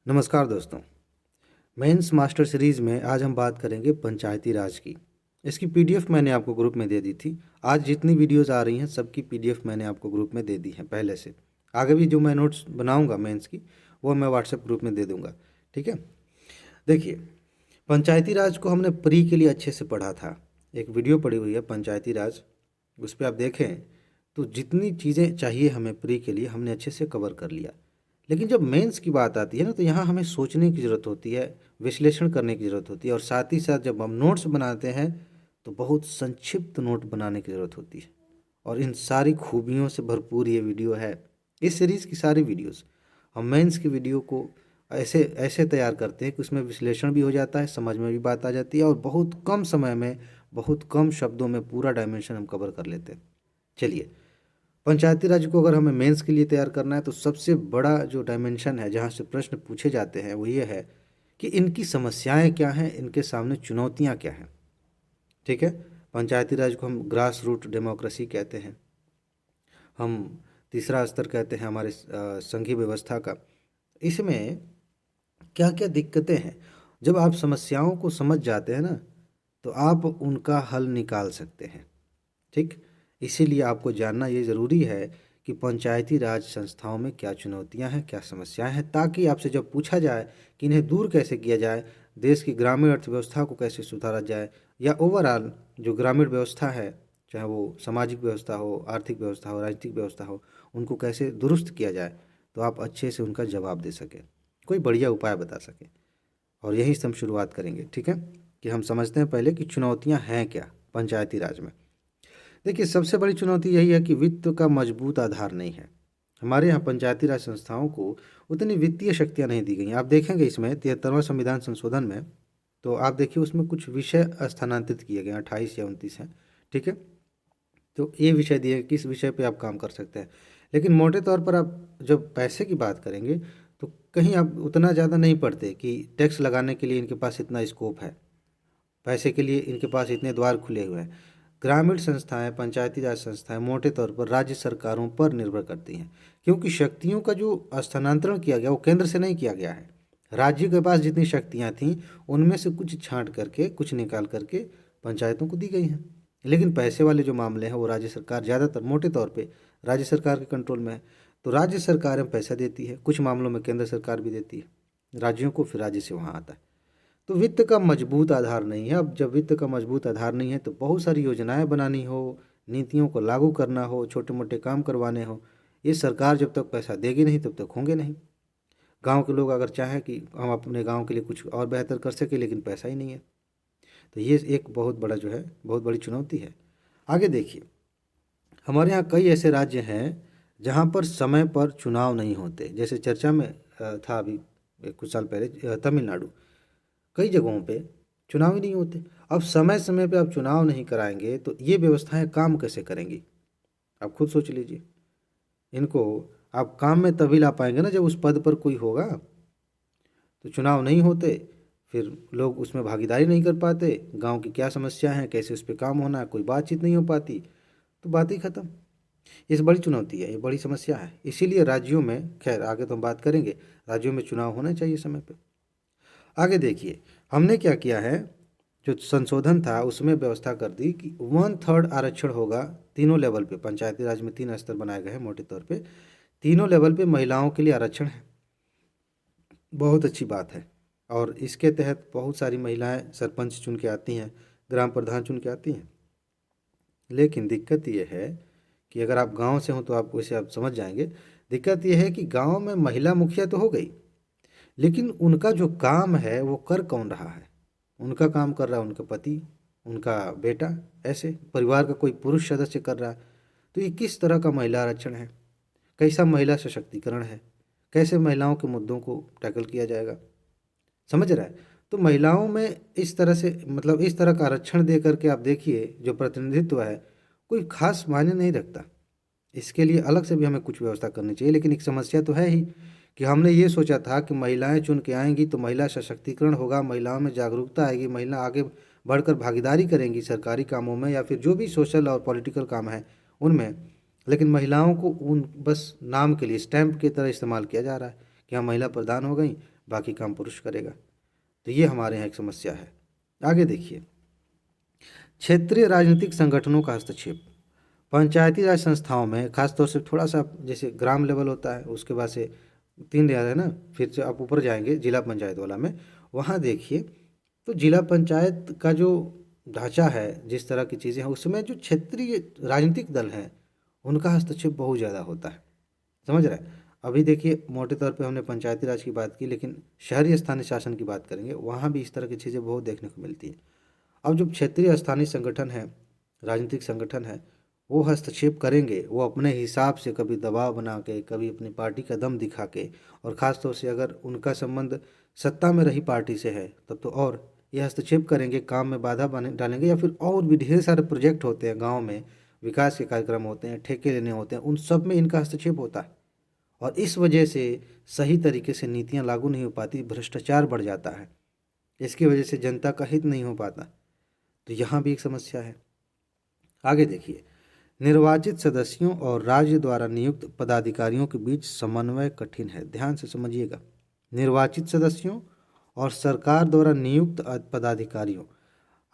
नमस्कार दोस्तों। Mains master series में आज हम बात करेंगे पंचायती राज की। इसकी पीडीएफ मैंने आपको ग्रुप में दे दी थी। आज जितनी वीडियोस आ रही हैं सबकी पीडीएफ मैंने आपको ग्रुप में दे दी है पहले से। आगे भी जो मैं नोट्स बनाऊंगा मेंस की वो मैं व्हाट्सएप ग्रुप में दे दूंगा। ठीक है। देखिए, पंचायती राज को हमने प्री के लिए अच्छे से पढ़ा था। एक वीडियो पड़ी हुई है पंचायती राज, उस पर आप देखें तो जितनी चीज़ें चाहिए हमें प्री के लिए हमने अच्छे से कवर कर लिया। लेकिन जब मेंस की बात आती है ना तो यहाँ हमें सोचने की ज़रूरत होती है, विश्लेषण करने की ज़रूरत होती है और साथ ही साथ जब हम नोट्स बनाते हैं तो बहुत संक्षिप्त नोट बनाने की ज़रूरत होती है। और इन सारी खूबियों से भरपूर ये वीडियो है। इस सीरीज़ की सारी वीडियोस हम मेंस की वीडियो को ऐसे ऐसे तैयार करते हैं कि उसमें विश्लेषण भी हो जाता है, समझ में भी बात आ जाती है और बहुत कम समय में बहुत कम शब्दों में पूरा डायमेंशन हम कवर कर लेते हैं। चलिए, पंचायती राज को अगर हमें मेंस के लिए तैयार करना है तो सबसे बड़ा जो डायमेंशन है जहाँ से प्रश्न पूछे जाते हैं वो ये है कि इनकी समस्याएं क्या हैं, इनके सामने चुनौतियां क्या हैं। ठीक है। पंचायती राज को हम ग्रास रूट डेमोक्रेसी कहते हैं, हम तीसरा स्तर कहते हैं हमारे संघीय व्यवस्था का। इसमें क्या क्या दिक्कतें हैं, जब आप समस्याओं को समझ जाते हैं ना तो आप उनका हल निकाल सकते हैं। ठीक। इसीलिए आपको जानना ये ज़रूरी है कि पंचायती राज संस्थाओं में क्या चुनौतियां हैं, क्या समस्याएं हैं, ताकि आपसे जब पूछा जाए कि इन्हें दूर कैसे किया जाए, देश की ग्रामीण अर्थव्यवस्था को कैसे सुधारा जाए या ओवरऑल जो ग्रामीण व्यवस्था है, चाहे वो सामाजिक व्यवस्था हो, आर्थिक व्यवस्था हो, राजनीतिक व्यवस्था हो, उनको कैसे दुरुस्त किया जाए, तो आप अच्छे से उनका जवाब दे सकें, कोई बढ़िया उपाय बता सकें। और यहीं से हम शुरुआत करेंगे। ठीक है, कि हम समझते हैं पहले कि चुनौतियां हैं क्या पंचायती राज में। देखिए, सबसे बड़ी चुनौती यही है कि वित्त का मजबूत आधार नहीं है। हमारे यहाँ पंचायती राज संस्थाओं को उतनी वित्तीय शक्तियाँ नहीं दी गई हैं। आप देखेंगे इसमें 73वां संविधान संशोधन में, तो आप देखिए उसमें कुछ विषय स्थानांतरित किए गए हैं, 28 या 29 हैं। ठीक है। तो ये विषय दिए किस विषय पे आप काम कर सकते हैं। लेकिन मोटे तौर पर आप जब पैसे की बात करेंगे तो कहीं आप उतना ज़्यादा नहीं पढ़ते कि टैक्स लगाने के लिए इनके पास इतना स्कोप है, पैसे के लिए इनके पास इतने द्वार खुले हुए हैं। ग्रामीण संस्थाएं, पंचायती राज संस्थाएं मोटे तौर पर राज्य सरकारों पर निर्भर करती हैं, क्योंकि शक्तियों का जो स्थानांतरण किया गया वो केंद्र से नहीं किया गया है। राज्य के पास जितनी शक्तियां थीं उनमें से कुछ छांट करके, कुछ निकाल करके पंचायतों को दी गई हैं। लेकिन पैसे वाले जो मामले हैं वो राज्य सरकार ज़्यादातर मोटे तौर पे राज्य सरकार के कंट्रोल में है। तो राज्य सरकारें पैसा देती है, कुछ मामलों में केंद्र सरकार भी देती है राज्यों को, फिर राज्य से वहाँ आता है। तो वित्त का मजबूत आधार नहीं है। अब जब वित्त का मजबूत आधार नहीं है तो बहुत सारी योजनाएं बनानी हो, नीतियों को लागू करना हो, छोटे मोटे काम करवाने हो, ये सरकार जब तक पैसा देगी नहीं तब तक होंगे नहीं। गांव के लोग अगर चाहें कि हम अपने गांव के लिए कुछ और बेहतर कर सकें, लेकिन पैसा ही नहीं है। तो ये एक बहुत बड़ा जो है, बहुत बड़ी चुनौती है। आगे देखिए, हमारे यहाँ कई ऐसे राज्य हैं जहाँ पर समय पर चुनाव नहीं होते। जैसे चर्चा में था अभी कुछ साल पहले तमिलनाडु, कई जगहों पे चुनाव ही नहीं होते। अब समय समय पे आप चुनाव नहीं कराएंगे तो ये व्यवस्थाएं काम कैसे करेंगी, आप खुद सोच लीजिए। इनको आप काम में तभी ला पाएंगे ना जब उस पद पर कोई होगा। तो चुनाव नहीं होते, फिर लोग उसमें भागीदारी नहीं कर पाते, गांव की क्या समस्या है, कैसे उस पर काम होना है, कोई बातचीत नहीं हो पाती, तो बात ही खत्म। इस बड़ी चुनौती है, ये बड़ी समस्या है। इसीलिए राज्यों में, खैर आगे तो हम बात करेंगे, राज्यों में चुनाव होना चाहिए समय पे। आगे देखिए, हमने क्या किया है, जो संशोधन था उसमें व्यवस्था कर दी कि 1/3 आरक्षण होगा तीनों लेवल पे। पंचायती राज में 3 स्तर बनाए गए हैं मोटे तौर पे, तीनों लेवल पे महिलाओं के लिए आरक्षण है। बहुत अच्छी बात है। और इसके तहत बहुत सारी महिलाएं सरपंच चुन के आती हैं, ग्राम प्रधान चुन के आती हैं। लेकिन दिक्कत ये है कि अगर आप गांव से हो तो आप वैसे आप समझ जाएंगे। दिक्कत ये है कि गांव में महिला मुखिया तो हो गई, लेकिन उनका जो काम है वो कर कौन रहा है। उनका काम कर रहा है उनका पति, उनका बेटा, ऐसे परिवार का कोई पुरुष सदस्य कर रहा है। तो ये किस तरह का महिला आरक्षण है, कैसा महिला सशक्तिकरण है, कैसे महिलाओं के मुद्दों को टैकल किया जाएगा, समझ रहा है। तो महिलाओं में इस तरह से, मतलब इस तरह का आरक्षण दे करके आप देखिए जो प्रतिनिधित्व है कोई खास मायने नहीं रखता। इसके लिए अलग से भी हमें कुछ व्यवस्था करनी चाहिए। लेकिन एक समस्या तो है ही कि हमने ये सोचा था कि महिलाएं चुन के आएंगी तो महिला सशक्तिकरण होगा, महिलाओं में जागरूकता आएगी, महिला आगे बढ़कर भागीदारी करेंगी सरकारी कामों में या फिर जो भी सोशल और पॉलिटिकल काम है उनमें। लेकिन महिलाओं को उन बस नाम के लिए स्टैंप की तरह इस्तेमाल किया जा रहा है कि हाँ महिला प्रधान हो गई, बाकी काम पुरुष करेगा। तो ये हमारे यहाँ एक समस्या है। आगे देखिए, क्षेत्रीय राजनीतिक संगठनों का हस्तक्षेप। पंचायती राज संस्थाओं में खासतौर से थोड़ा सा जैसे ग्राम लेवल होता है, उसके बाद से 3 लेयर है ना, फिर से आप ऊपर जाएंगे जिला पंचायत वाला में, वहाँ देखिए तो जिला पंचायत का जो ढांचा है, जिस तरह की चीज़ें हैं, उसमें जो क्षेत्रीय राजनीतिक दल हैं उनका हस्तक्षेप बहुत ज़्यादा होता है। समझ रहे हैं? अभी देखिए मोटे तौर पे हमने पंचायती राज की बात की, लेकिन शहरी स्थानीय शासन की बात करेंगे, वहाँ भी इस तरह की चीज़ें बहुत देखने को मिलती हैं। अब जो क्षेत्रीय स्थानीय संगठन है, राजनीतिक संगठन है, वो हस्तक्षेप करेंगे, वो अपने हिसाब से कभी दबाव बना के, कभी अपनी पार्टी का दम दिखा के, और ख़ास तौर से अगर उनका संबंध सत्ता में रही पार्टी से है तब तो और ये हस्तक्षेप करेंगे, काम में बाधा बने डालेंगे, या फिर और भी ढेर सारे प्रोजेक्ट होते हैं गाँव में, विकास के कार्यक्रम होते हैं, ठेके लेने होते हैं, उन सब में इनका हस्तक्षेप होता है। और इस वजह से सही तरीके से नीतियाँ लागू नहीं हो पाती, भ्रष्टाचार बढ़ जाता है, इसकी वजह से जनता का हित नहीं हो पाता। तो यहाँ भी एक समस्या है। आगे देखिए, निर्वाचित सदस्यों और राज्य द्वारा नियुक्त पदाधिकारियों के बीच समन्वय कठिन है। ध्यान से समझिएगा, निर्वाचित सदस्यों और सरकार द्वारा नियुक्त पदाधिकारियों।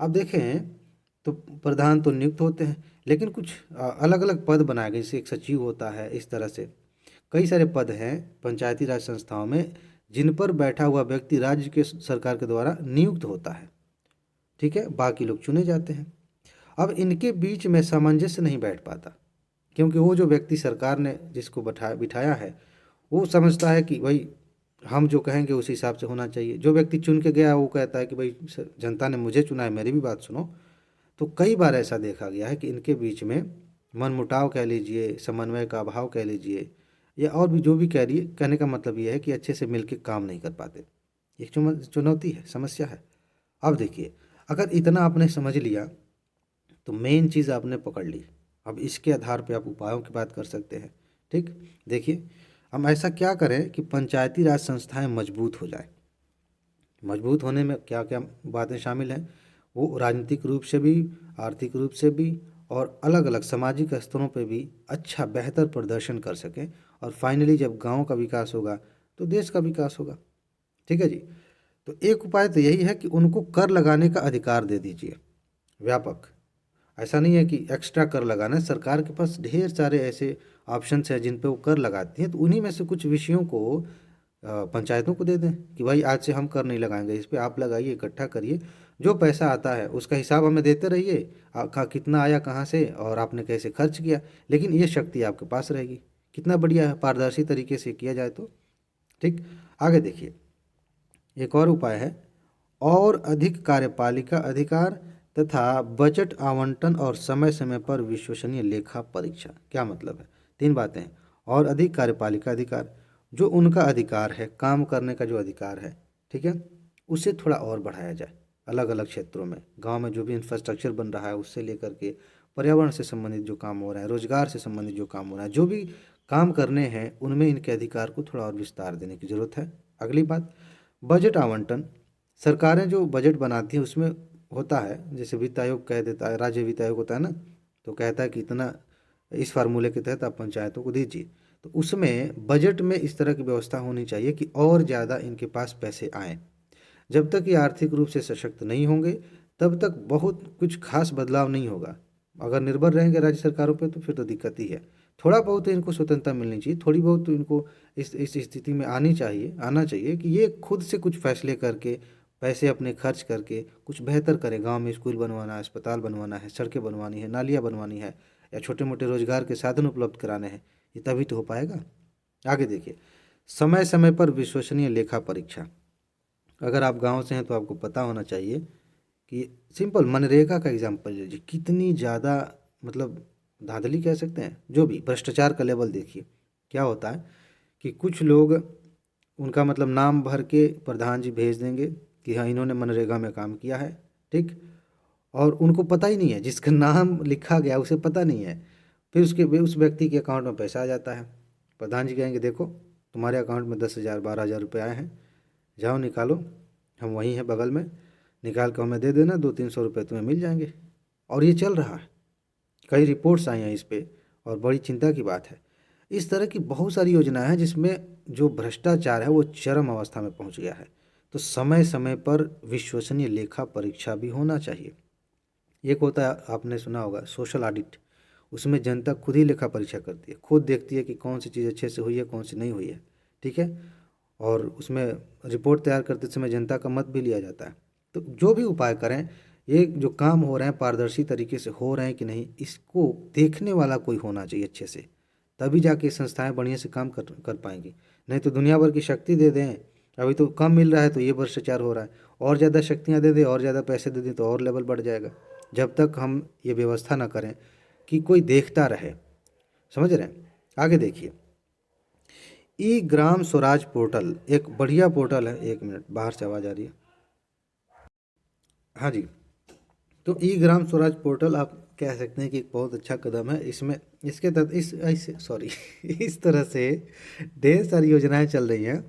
आप देखें तो प्रधान तो नियुक्त होते हैं, लेकिन कुछ अलग अलग पद बनाए गए, जैसे एक सचिव होता है, इस तरह से कई सारे पद हैं पंचायती राज संस्थाओं में जिन पर बैठा हुआ व्यक्ति राज्य के सरकार के द्वारा नियुक्त होता है। ठीक है, बाकी लोग चुने जाते हैं। अब इनके बीच में सामंजस्य नहीं बैठ पाता, क्योंकि वो जो व्यक्ति सरकार ने जिसको बिठाया है, वो समझता है कि भाई हम जो कहेंगे उस हिसाब से होना चाहिए। जो व्यक्ति चुन के गया वो कहता है कि भाई जनता ने मुझे चुना है, मेरी भी बात सुनो। तो कई बार ऐसा देखा गया है कि इनके बीच में मनमुटाव कह लीजिए, समन्वय का अभाव कह लीजिए, या और भी जो भी कह रही, कहने का मतलब ये है कि अच्छे से मिलकर काम नहीं कर पाते। एक चुनौती है, समस्या है। अब देखिए, अगर इतना आपने समझ लिया तो मेन चीज़ आपने पकड़ ली। अब इसके आधार पे आप उपायों की बात कर सकते हैं। ठीक, देखिए हम ऐसा क्या करें कि पंचायती राज संस्थाएं मजबूत हो जाए। मजबूत होने में क्या क्या बातें शामिल हैं, वो राजनीतिक रूप से भी, आर्थिक रूप से भी, और अलग अलग सामाजिक स्तरों पे भी अच्छा बेहतर प्रदर्शन कर सकें। और फाइनली जब गांव का विकास होगा तो देश का विकास होगा। ठीक है जी। तो एक उपाय तो यही है कि उनको कर लगाने का अधिकार दे दीजिए, व्यापक। ऐसा नहीं है कि एक्स्ट्रा कर लगाना है, सरकार के पास ढेर सारे ऐसे ऑप्शंस हैं जिन पे वो कर लगाती हैं, तो उन्हीं में से कुछ विषयों को पंचायतों को दे दें कि भाई आज से हम कर नहीं लगाएंगे, इस पे आप लगाइए, इकट्ठा करिए, जो पैसा आता है उसका हिसाब हमें देते रहिए, कितना आया कहाँ से और आपने कैसे खर्च किया, लेकिन ये शक्ति आपके पास रहेगी। कितना बढ़िया है, पारदर्शी तरीके से किया जाए तो। ठीक, आगे देखिए, एक और उपाय है, और अधिक कार्यपालिका अधिकार तथा बजट आवंटन और समय समय पर विश्वसनीय लेखा परीक्षा। क्या मतलब है? 3 बातें हैं। और अधिक कार्यपालिका अधिकार, जो उनका अधिकार है, काम करने का जो अधिकार है, ठीक है, उसे थोड़ा और बढ़ाया जाए। अलग अलग क्षेत्रों में, गांव में जो भी इंफ्रास्ट्रक्चर बन रहा है उससे लेकर के पर्यावरण से संबंधित जो काम हो रहा है, रोजगार से संबंधित जो काम हो रहा है, जो भी काम करने हैं उनमें इनके अधिकार को थोड़ा और विस्तार देने की ज़रूरत है। अगली बात, बजट आवंटन। सरकारें जो बजट बनाती हैं उसमें होता है, जैसे वित्त आयोग कह देता है, राज्य वित्त आयोग होता है ना, तो कहता है कि इतना इस फार्मूले के तहत आप पंचायतों को दीजिए। तो उसमें बजट में इस तरह की व्यवस्था होनी चाहिए कि और ज़्यादा इनके पास पैसे आएँ। जब तक ये आर्थिक रूप से सशक्त नहीं होंगे तब तक बहुत कुछ खास बदलाव नहीं होगा। अगर निर्भर रहेंगे राज्य सरकारों पे तो फिर तो दिक्कत ही है। थोड़ा बहुत तो इनको स्वतंत्रता मिलनी चाहिए, थोड़ी बहुत तो इनको इस स्थिति में आना चाहिए कि ये खुद से कुछ फैसले करके, पैसे अपने खर्च करके कुछ बेहतर करें। गांव में स्कूल बनवाना है, अस्पताल बनवाना है, सड़कें बनवानी है, नालियाँ बनवानी है, या छोटे मोटे रोजगार के साधन उपलब्ध कराने हैं, ये तभी तो हो पाएगा। आगे देखिए, समय समय पर विश्वसनीय लेखा परीक्षा। अगर आप गांव से हैं तो आपको पता होना चाहिए कि सिंपल मनरेगा का एग्जाम्पल लीजिए, कितनी ज़्यादा मतलब धांधली कह सकते हैं, जो भी भ्रष्टाचार का लेवल देखिए। क्या होता है कि कुछ लोग उनका मतलब नाम भर के प्रधान जी भेज देंगे कि हाँ इन्होंने मनरेगा में काम किया है, ठीक, और उनको पता ही नहीं है, जिसका नाम लिखा गया उसे पता नहीं है। फिर उस व्यक्ति के अकाउंट में पैसा आ जाता है। प्रधान जी कहेंगे देखो तुम्हारे अकाउंट में 10,000 12,000 रुपये आए हैं, जाओ निकालो, हम वहीं हैं बगल में, निकाल कर हमें दे देना, 200-300 रुपये तुम्हें मिल जाएंगे। और ये चल रहा है, कई रिपोर्ट्स आई हैं इस पे, और बड़ी चिंता की बात है। इस तरह की बहुत सारी योजनाएं हैं जिसमें जो भ्रष्टाचार है वो चरम अवस्था में पहुंच गया है। तो समय समय पर विश्वसनीय लेखा परीक्षा भी होना चाहिए। एक होता है, आपने सुना होगा, सोशल ऑडिट। उसमें जनता खुद ही लेखा परीक्षा करती है, खुद देखती है कि कौन सी चीज़ अच्छे से हुई है, कौन सी नहीं हुई है। ठीक है। और उसमें रिपोर्ट तैयार करते समय जनता का मत भी लिया जाता है। तो जो भी उपाय करें, ये जो काम हो रहे हैं पारदर्शी तरीके से हो रहे हैं कि नहीं, इसको देखने वाला कोई होना चाहिए अच्छे से, तभी जाके ये संस्थाएं बढ़िया से काम कर कर पाएंगी। नहीं तो दुनिया भर की शक्ति दे दें, अभी तो कम मिल रहा है तो ये भ्रष्टाचार हो रहा है, और ज़्यादा शक्तियाँ दे दें और ज़्यादा पैसे दे दें तो और लेवल बढ़ जाएगा। जब तक हम ये व्यवस्था ना करें कि कोई देखता रहे, समझ रहे हैं। आगे देखिए, ई ग्राम स्वराज पोर्टल एक बढ़िया पोर्टल है। एक मिनट, बाहर से आवाज़ आ रही है। हाँ जी। तो ई ग्राम स्वराज पोर्टल आप कह सकते हैं कि एक बहुत अच्छा कदम है। इसमें इसके तहत सॉरी इस तरह से ढेर सारी योजनाएं चल रही हैं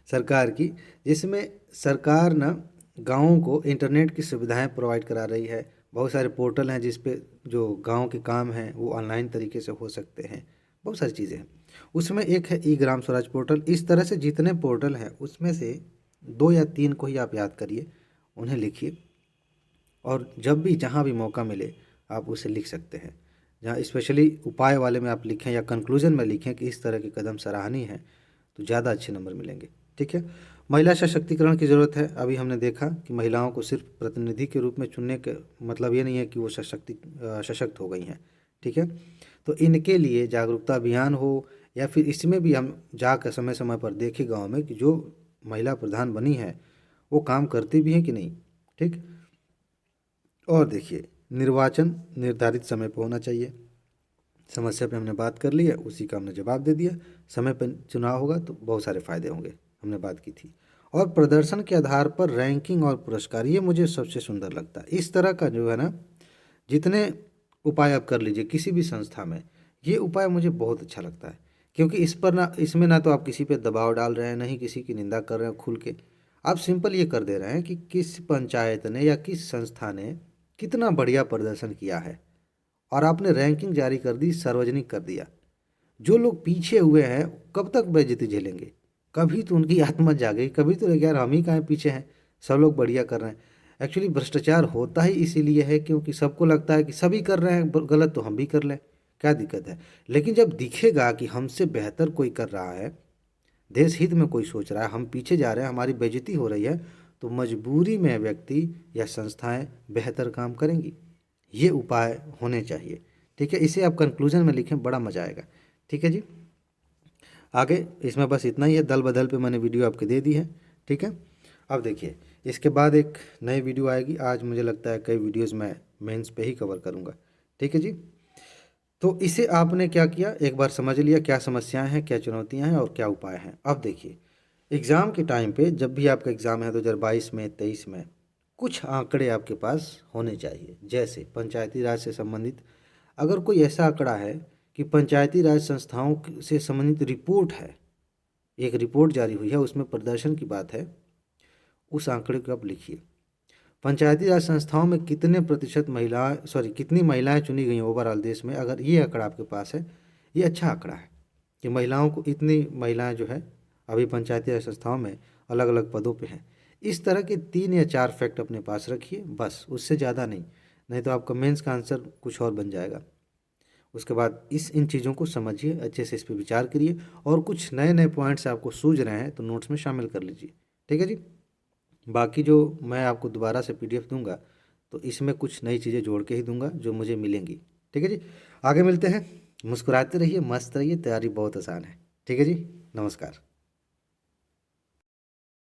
सरकार की, जिसमें सरकार ना गाँवों को इंटरनेट की सुविधाएं प्रोवाइड करा रही है। बहुत सारे पोर्टल हैं जिस पे जो गांव के काम हैं वो ऑनलाइन तरीके से हो सकते हैं। बहुत सारी चीज़ें हैं। उसमें एक है ई ग्राम स्वराज पोर्टल। इस तरह से जितने पोर्टल हैं उसमें से 2 या 3 को ही आप याद करिए, उन्हें लिखिए, और जब भी जहाँ भी मौका मिले आप उसे लिख सकते हैं। जहाँ स्पेशली उपाय वाले में आप लिखें या कंक्लूजन में लिखें कि इस तरह के कदम सराहनीय हैं, तो ज़्यादा अच्छे नंबर मिलेंगे। ठीक है। महिला सशक्तिकरण की ज़रूरत है। अभी हमने देखा कि महिलाओं को सिर्फ प्रतिनिधि के रूप में चुनने के मतलब ये नहीं है कि वो सशक्त हो गई हैं। ठीक है। तो इनके लिए जागरूकता अभियान हो, या फिर इसमें भी हम जाकर समय समय पर देखें गाँव में कि जो महिला प्रधान बनी है वो काम करती भी हैं कि नहीं। ठीक। और देखिए, निर्वाचन निर्धारित समय पर होना चाहिए। समस्या पे हमने बात कर ली है, उसी का हमने जवाब दे दिया। समय पर चुनाव होगा तो बहुत सारे फायदे होंगे, हमने बात की थी। और प्रदर्शन के आधार पर रैंकिंग और पुरस्कार, ये मुझे सबसे सुंदर लगता है। इस तरह का जो है ना, जितने उपाय आप कर लीजिए किसी भी संस्था में, ये उपाय मुझे बहुत अच्छा लगता है। क्योंकि इस पर ना, इसमें ना तो आप किसी पे दबाव डाल रहे हैं, ना ही किसी की निंदा कर रहे हैं खुल के। आप सिंपल ये कर दे रहे हैं कि किस पंचायत ने या किस संस्था ने कितना बढ़िया प्रदर्शन किया है, और आपने रैंकिंग जारी कर दी, सार्वजनिक कर दिया। जो लोग पीछे हुए हैं कब तक बेइज्जती झेलेंगे? कभी तो उनकी आत्मा जागेगी, कभी तो लगे यार हम ही कहाँ पीछे हैं, सब लोग बढ़िया कर रहे हैं। एक्चुअली भ्रष्टाचार होता ही इसीलिए है क्योंकि सबको लगता है कि सभी कर रहे हैं गलत तो हम भी कर लें, क्या दिक्कत है। लेकिन जब दिखेगा कि हमसे बेहतर कोई कर रहा है, देश हित में कोई सोच रहा है, हम पीछे जा रहे हैं, हमारी बेइज्जती हो रही है, तो मजबूरी में व्यक्ति या संस्थाएं बेहतर काम करेंगी। ये उपाय होने चाहिए। ठीक है। इसे आप कंक्लूजन में लिखें, बड़ा मजा आएगा। ठीक है जी। आगे इसमें बस इतना ही है, दल बदल पे मैंने वीडियो आपके दे दी है। ठीक है। अब देखिए, इसके बाद एक नई वीडियो आएगी। आज मुझे लगता है कई वीडियोस मैं मेंस पे ही कवर करूँगा। ठीक है जी। तो इसे आपने क्या किया, एक बार समझ लिया क्या समस्याएं हैं, क्या चुनौतियां हैं और क्या उपाय हैं। अब देखिए, एग्ज़ाम के टाइम पे जब भी आपका एग्ज़ाम है 2022 में, 23 में, कुछ आंकड़े आपके पास होने चाहिए। जैसे पंचायती राज से संबंधित अगर कोई ऐसा आंकड़ा है कि पंचायती राज संस्थाओं से संबंधित रिपोर्ट है, एक रिपोर्ट जारी हुई है, उसमें प्रदर्शन की बात है, उस आंकड़े को आप लिखिए। पंचायती राज संस्थाओं में कितने प्रतिशत कितनी महिलाएं चुनी गई हैं ओवरऑल देश में, अगर ये आंकड़ा आपके पास है, ये अच्छा आंकड़ा है कि महिलाओं को इतनी महिलाएं जो है अभी पंचायती राज संस्थाओं में अलग अलग पदों पे हैं। इस तरह के 3 या 4 फैक्ट अपने पास रखिए, बस, उससे ज़्यादा नहीं। नहीं तो आपका मेंस का आंसर कुछ और बन जाएगा। उसके बाद इन चीज़ों को समझिए, अच्छे से इस पर विचार करिए, और कुछ नए नए पॉइंट्स आपको सूझ रहे हैं तो नोट्स में शामिल कर लीजिए। ठीक है जी। बाकी जो मैं आपको दोबारा से पीडीएफ दूंगा तो इसमें कुछ नई चीज़ें जोड़ के ही दूंगा जो मुझे मिलेंगी। ठीक है जी। आगे मिलते हैं। मुस्कुराते रहिए, मस्त रहिए, तैयारी बहुत आसान है। ठीक है जी। नमस्कार।